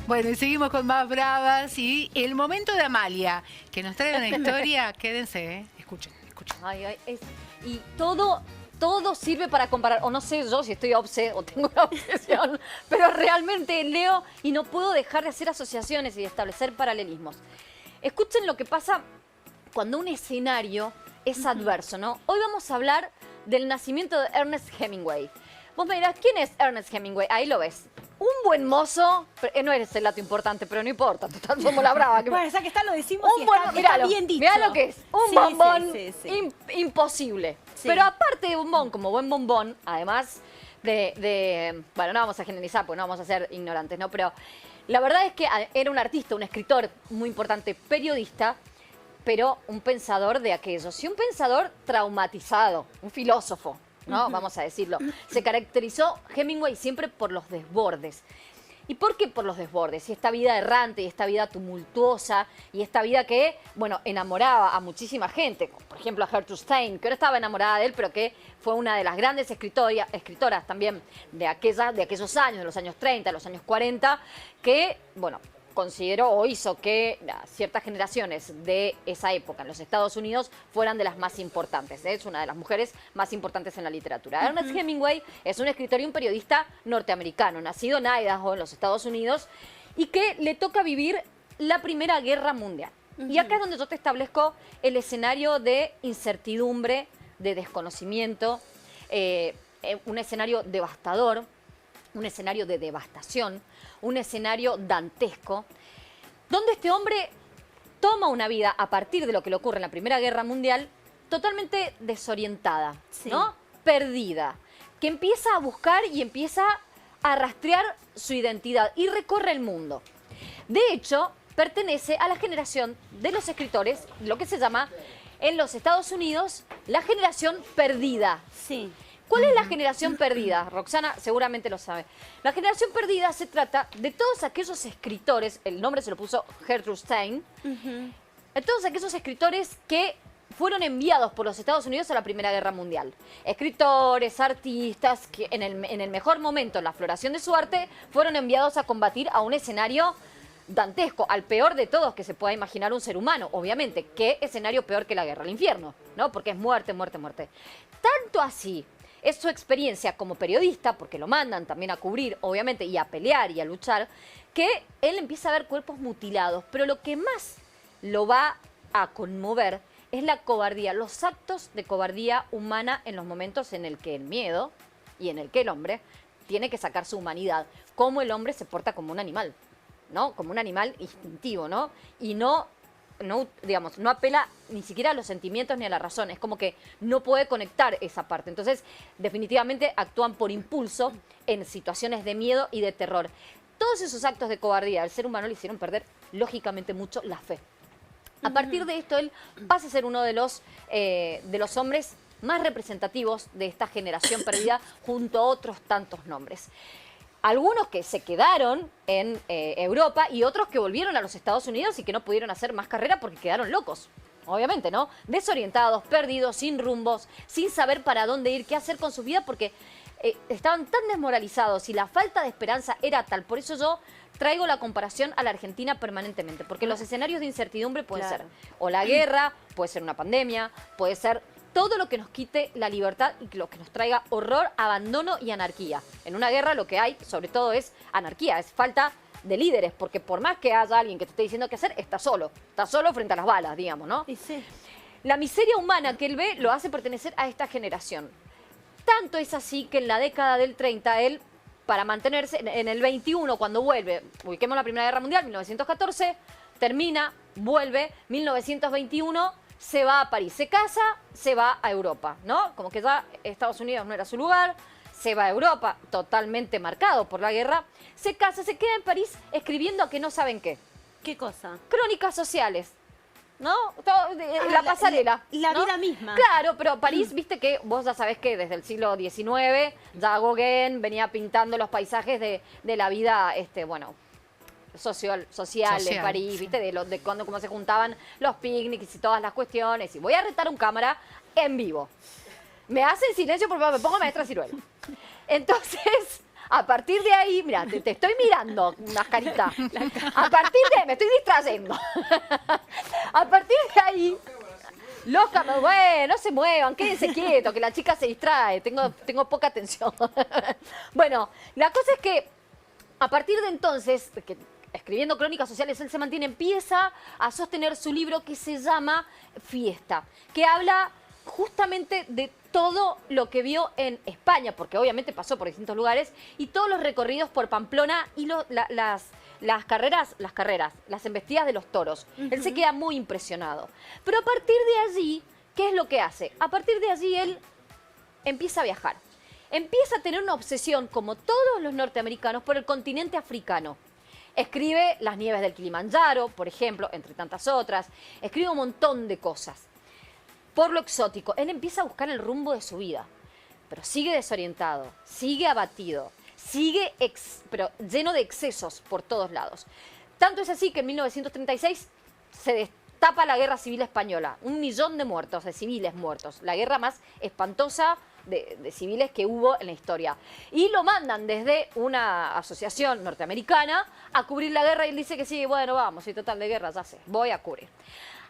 Bueno, y seguimos con más bravas y el momento de Amalia, que nos trae una historia. Quédense, escuchen, escuchen. Y todo sirve para comparar, o no sé yo si estoy o tengo una obsesión, pero realmente leo y no puedo dejar de hacer asociaciones y de establecer paralelismos. Escuchen lo que pasa cuando un escenario es adverso, ¿no? Hoy vamos a hablar del nacimiento de Ernest Hemingway. Vos me dirás, ¿quién es Ernest Hemingway? Ahí lo ves. Un buen mozo, no eres el dato importante, pero no importa, total somos la brava. Bueno, ya que está, lo decimos y está bien dicho. Mirá lo que es, un bombón sí. imposible. Sí. Pero aparte de bombón, como buen bombón, además bueno, no vamos a generalizar, porque no vamos a ser ignorantes, ¿no? Pero la verdad es que era un artista, un escritor muy importante, periodista, pero un pensador de aquellos. Y un pensador traumatizado, un filósofo, ¿no? Vamos a decirlo. Se caracterizó Hemingway siempre por los desbordes. ¿Y por qué por los desbordes? Y esta vida errante, y esta vida tumultuosa, y esta vida que, bueno, enamoraba a muchísima gente. Por ejemplo, a Gertrude Stein, que ahora estaba enamorada de él, pero que fue una de las grandes escritoras también de aquellos años, de los años 30, de los años 40, que, bueno, consideró o hizo que ciertas generaciones de esa época en los Estados Unidos fueran de las más importantes. Es una de las mujeres más importantes en la literatura. Ernest Hemingway es un escritor y un periodista norteamericano, nacido en Idaho, en los Estados Unidos, y que le toca vivir la Primera Guerra Mundial. Y acá es donde yo te establezco el escenario de incertidumbre, de desconocimiento, un escenario devastador, un escenario de devastación, un escenario dantesco, donde este hombre toma una vida a partir de lo que le ocurre en la Primera Guerra Mundial totalmente desorientada, ¿no? Perdida, que empieza a buscar y empieza a rastrear su identidad y recorre el mundo. De hecho, pertenece a la generación de los escritores, lo que se llama en los Estados Unidos la generación perdida. Sí. ¿Cuál es la generación perdida? Roxana seguramente lo sabe. La generación perdida se trata de todos aquellos escritores, el nombre se lo puso Gertrude Stein, de todos aquellos escritores que fueron enviados por los Estados Unidos a la Primera Guerra Mundial. Escritores, artistas, que en el mejor momento, en la floración de su arte, fueron enviados a combatir a un escenario dantesco, al peor de todos que se pueda imaginar un ser humano, obviamente. ¿Qué escenario peor que la guerra? El infierno, ¿no? Porque es muerte, muerte, muerte. Tanto así es su experiencia como periodista, porque lo mandan también a cubrir, obviamente, y a pelear y a luchar, que él empieza a ver cuerpos mutilados. Pero lo que más lo va a conmover es la cobardía, los actos de cobardía humana en los momentos en el que el miedo y en el que el hombre tiene que sacar su humanidad. Cómo el hombre se porta como un animal, ¿no? Como un animal instintivo, ¿no? Y no apela ni siquiera a los sentimientos ni a la razón. Es como que no puede conectar esa parte. Entonces, definitivamente actúan por impulso en situaciones de miedo y de terror. Todos esos actos de cobardía al ser humano le hicieron perder, lógicamente, mucho la fe. A partir de esto, él pasa a ser uno de los hombres más representativos de esta generación perdida, junto a otros tantos nombres. Algunos que se quedaron en Europa y otros que volvieron a los Estados Unidos y que no pudieron hacer más carrera porque quedaron locos. Obviamente, ¿no? Desorientados, perdidos, sin rumbos, sin saber para dónde ir, qué hacer con su vida, porque estaban tan desmoralizados y la falta de esperanza era tal. Por eso yo traigo la comparación a la Argentina permanentemente, porque los escenarios de incertidumbre pueden ser o la guerra, puede ser una pandemia, puede ser todo lo que nos quite la libertad y lo que nos traiga horror, abandono y anarquía. En una guerra lo que hay, sobre todo, es anarquía, es falta de líderes, porque por más que haya alguien que te esté diciendo qué hacer, está solo frente a las balas, digamos, ¿no? Y sí. La miseria humana que él ve lo hace pertenecer a esta generación. Tanto es así que en la década del 30, él, para mantenerse, en el 21, cuando vuelve, ubiquemos la Primera Guerra Mundial, 1914, termina, vuelve, 1921... se va a París, se casa, se va a Europa, ¿no? Como que ya Estados Unidos no era su lugar, se va a Europa, totalmente marcado por la guerra, se casa, se queda en París escribiendo a que no saben qué. ¿Qué cosa? Crónicas sociales, ¿no? La pasarela. La ¿no? vida misma. Claro, pero París, viste que vos ya sabés que desde el siglo XIX ya Gauguin venía pintando los paisajes de la vida, bueno, social de París, ¿viste? De cuando cómo se juntaban los picnics y todas las cuestiones. Y voy a retar un cámara en vivo. Me hacen silencio, por favor, me pongo maestra Ciruela. Entonces, A partir de ahí, mira, te estoy mirando, mascarita. A partir de ahí, me estoy distrayendo. A partir de ahí, loca, bueno, no se muevan, quédense quietos, que la chica se distrae, tengo poca atención. Bueno, la cosa es que a partir de entonces, escribiendo crónicas sociales, él se mantiene, empieza a sostener su libro que se llama Fiesta, que habla justamente de todo lo que vio en España, porque obviamente pasó por distintos lugares, y todos los recorridos por Pamplona y las carreras, las embestidas de los toros. Él se queda muy impresionado. Pero a partir de allí, ¿qué es lo que hace? A partir de allí él empieza a viajar. Empieza a tener una obsesión, como todos los norteamericanos, por el continente africano. Escribe Las nieves del Kilimanjaro, por ejemplo, entre tantas otras. Escribe un montón de cosas. Por lo exótico, él empieza a buscar el rumbo de su vida, pero sigue desorientado, sigue abatido, sigue pero lleno de excesos por todos lados. Tanto es así que en 1936 se destapa la Guerra Civil Española, 1 millón de muertos, de civiles muertos, la guerra más espantosa de civiles que hubo en la historia. Y lo mandan desde una asociación norteamericana a cubrir la guerra y él dice que sí, bueno, vamos, y total de guerra, ya sé, voy a cubrir.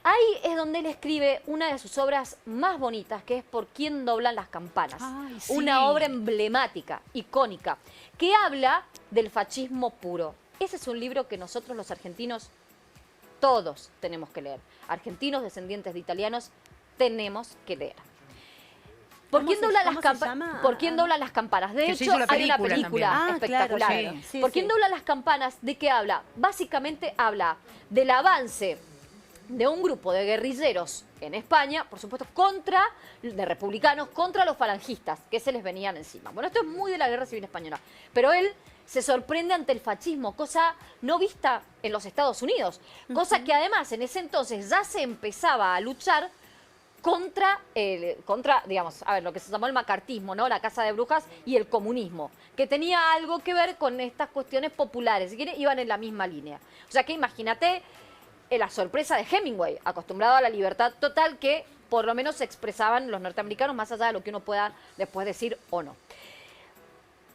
Ahí es donde él escribe una de sus obras más bonitas, que es Por quién doblan las campanas. Ay, sí. Una obra emblemática, icónica, que habla del fascismo puro. Ese es un libro que nosotros los argentinos, todos tenemos que leer. Argentinos, descendientes de italianos, tenemos que leer. ¿Por quién doblan las campanas? ¿Por quién doblan las campanas? De hecho, hay una película espectacular. Claro, sí. ¿Por quién doblan las campanas? ¿De qué habla? Básicamente habla del avance de un grupo de guerrilleros en España, por supuesto, de republicanos, contra los falangistas, que se les venían encima. Bueno, esto es muy de la Guerra Civil Española, pero él se sorprende ante el fascismo, cosa no vista en los Estados Unidos, cosa que además en ese entonces ya se empezaba a luchar contra, digamos, a ver, lo que se llamó el macartismo, ¿no? La casa de brujas y el comunismo, que tenía algo que ver con estas cuestiones populares, si quieren, iban en la misma línea. O sea que imagínate la sorpresa de Hemingway, acostumbrado a la libertad total que por lo menos expresaban los norteamericanos, más allá de lo que uno pueda después decir o no.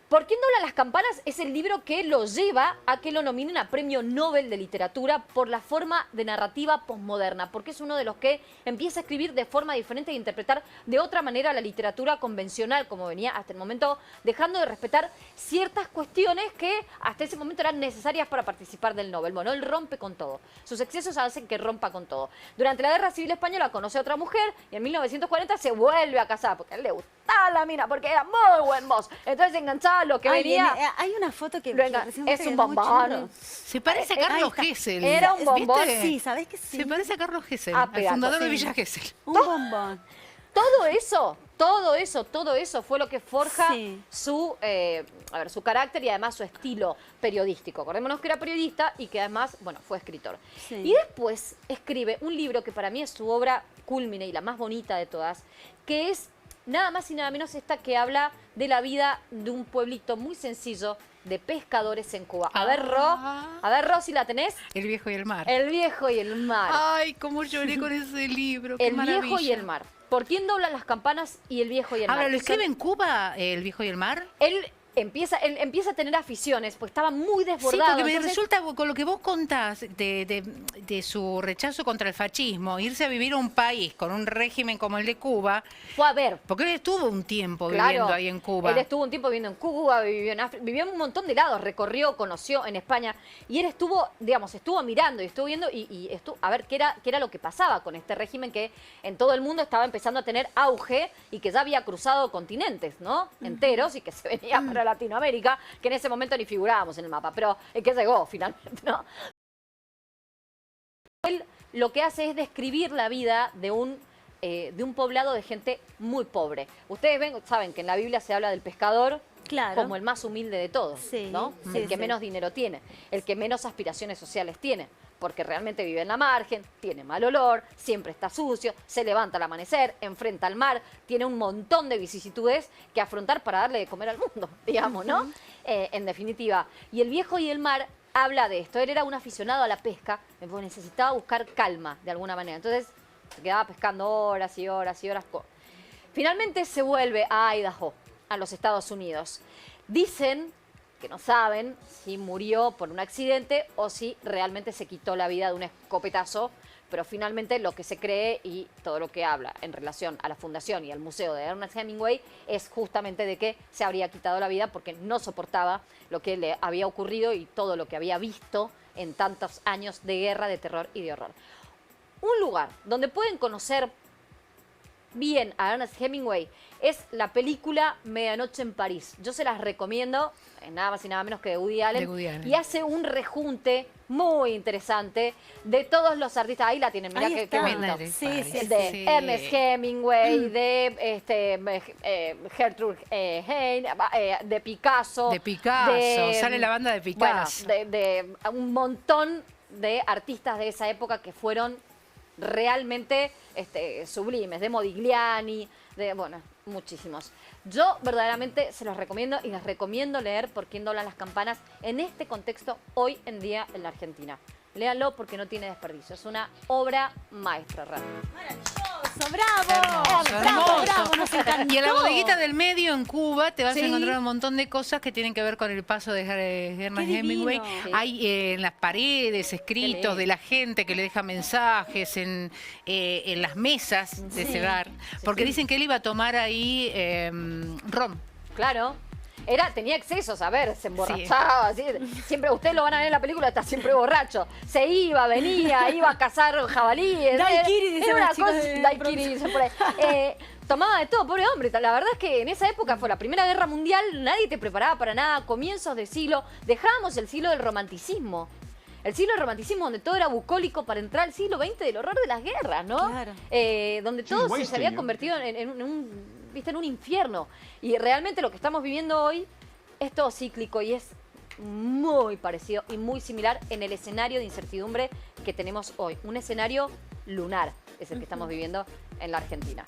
¿Por quién doblan las campanas? Es el libro que lo lleva a que lo nominen a Premio Nobel de Literatura por la forma de narrativa posmoderna, porque es uno de los que empieza a escribir de forma diferente e interpretar de otra manera la literatura convencional, como venía hasta el momento, dejando de respetar ciertas cuestiones que hasta ese momento eran necesarias para participar del Nobel. Bueno, él rompe con todo. Sus excesos hacen que rompa con todo. Durante la Guerra Civil Española conoce a otra mujer y en 1940 se vuelve a casar, porque a él le gustaba la mina, porque era muy buen mozo. Entonces se enganchaba lo que venía. Hay una foto que es un bombón. Se parece a Carlos Gesell. Era un bombón. ¿Viste? Sí, ¿sabés que sí? Se parece a Carlos Gesell, Ah, al pegato, fundador de sí. Villa Gesell. Un bombón. Todo eso fue lo que forja Sí. su carácter y además su estilo periodístico. Acordémonos que era periodista y que además, bueno, fue escritor. Sí. Y después escribe un libro que para mí es su obra cúlmine y la más bonita de todas, que es nada más y nada menos esta que habla de la vida de un pueblito muy sencillo de pescadores en Cuba. A ver, Ro, si la tenés. El viejo y el mar. El viejo y el mar. Ay, cómo lloré con ese libro. Qué El maravilla. viejo y el mar. ¿Por quién doblan las campanas y el viejo y el mar? Ahora, ¿lo escribe en Cuba, El viejo y el mar? Él empieza a tener aficiones, pues estaba muy Sí, desbordado. porque me entonces- resulta, con lo que vos contás de su rechazo contra el fascismo, irse a vivir a un país con un régimen como el de Cuba, fue a ver. porque él estuvo un tiempo Claro, viviendo ahí en Cuba. Él estuvo un tiempo viviendo en Cuba, vivió en África, vivió en un montón de lados, recorrió, conoció en España, y él estuvo mirando y estuvo viendo y estuvo a ver qué era lo que pasaba con este régimen que en todo el mundo estaba empezando a tener auge y que ya había cruzado continentes, ¿no? Enteros, y que se venía para Latinoamérica, que en ese momento ni figurábamos en el mapa, pero que llegó finalmente, ¿no? Él lo que hace es describir la vida de un poblado de gente muy pobre. Ustedes saben que en la Biblia se habla del pescador Claro. como el más humilde de todos, Sí, ¿no? sí, El que sí. menos dinero tiene, el que menos aspiraciones sociales tiene, porque realmente vive en la margen, tiene mal olor, siempre está sucio, se levanta al amanecer, enfrenta al mar, tiene un montón de vicisitudes que afrontar para darle de comer al mundo, digamos, ¿no? En definitiva. Y el viejo y el mar habla de esto. Él era un aficionado a la pesca, pues necesitaba buscar calma de alguna manera. Entonces se quedaba pescando horas y horas y horas. Finalmente se vuelve a Idaho, a los Estados Unidos. Dicen que no saben si murió por un accidente o si realmente se quitó la vida de un escopetazo, pero finalmente lo que se cree y todo lo que habla en relación a la fundación y al museo de Ernest Hemingway es justamente de que se habría quitado la vida porque no soportaba lo que le había ocurrido y todo lo que había visto en tantos años de guerra, de terror y de horror. Un lugar donde pueden conocer bien a Ernest Hemingway es la película Medianoche en París. Yo se las recomiendo, nada más y nada menos que de Woody Allen. De Woody Allen. Y hace un rejunte muy interesante de todos los artistas. Ahí la tienen, mirá Ahí qué está. bonito. Sí, sí, De sí. Ernest Hemingway, de Gertrude Heine, de Picasso. De Picasso, sale la banda de Picasso. Bueno, de un montón de artistas de esa época que fueron realmente sublimes, de Modigliani, bueno, muchísimos. Yo verdaderamente se los recomiendo y les recomiendo leer Por quién doblan las campanas en este contexto hoy en día en la Argentina. Léanlo porque no tiene desperdicio. Es una obra maestra, realmente. Maravilloso, bravo. Hermoso, Bravo, hermoso. bravo, nos encantó. Y en la bodeguita del medio, en Cuba, te vas Sí. a encontrar un montón de cosas que tienen que ver con el paso de Ernest Qué Hemingway. divino. Sí. Hay en las paredes escritos de la gente que le deja mensajes en las mesas de Sí. ese bar. Porque dicen que él iba a tomar ahí ron. Claro. Tenía excesos, a ver, se emborrachaba, así, siempre ustedes lo van a ver en la película, está siempre borracho. Se iba, venía, iba a cazar jabalíes. Daiquiri, dicen era una los chicos cosa, de daiquiri, dicen por ahí. Tomaba de todo, pobre hombre. La verdad es que en esa época fue la Primera Guerra Mundial, nadie te preparaba para nada, comienzos del siglo, dejábamos el siglo del romanticismo. El siglo del romanticismo donde todo era bucólico para entrar al siglo XX del horror de las guerras, ¿no? Claro. Donde todo se había convertido en un infierno. Y realmente lo que estamos viviendo hoy es todo cíclico y es muy parecido y muy similar en el escenario de incertidumbre que tenemos hoy. Un escenario lunar es el que estamos viviendo en la Argentina.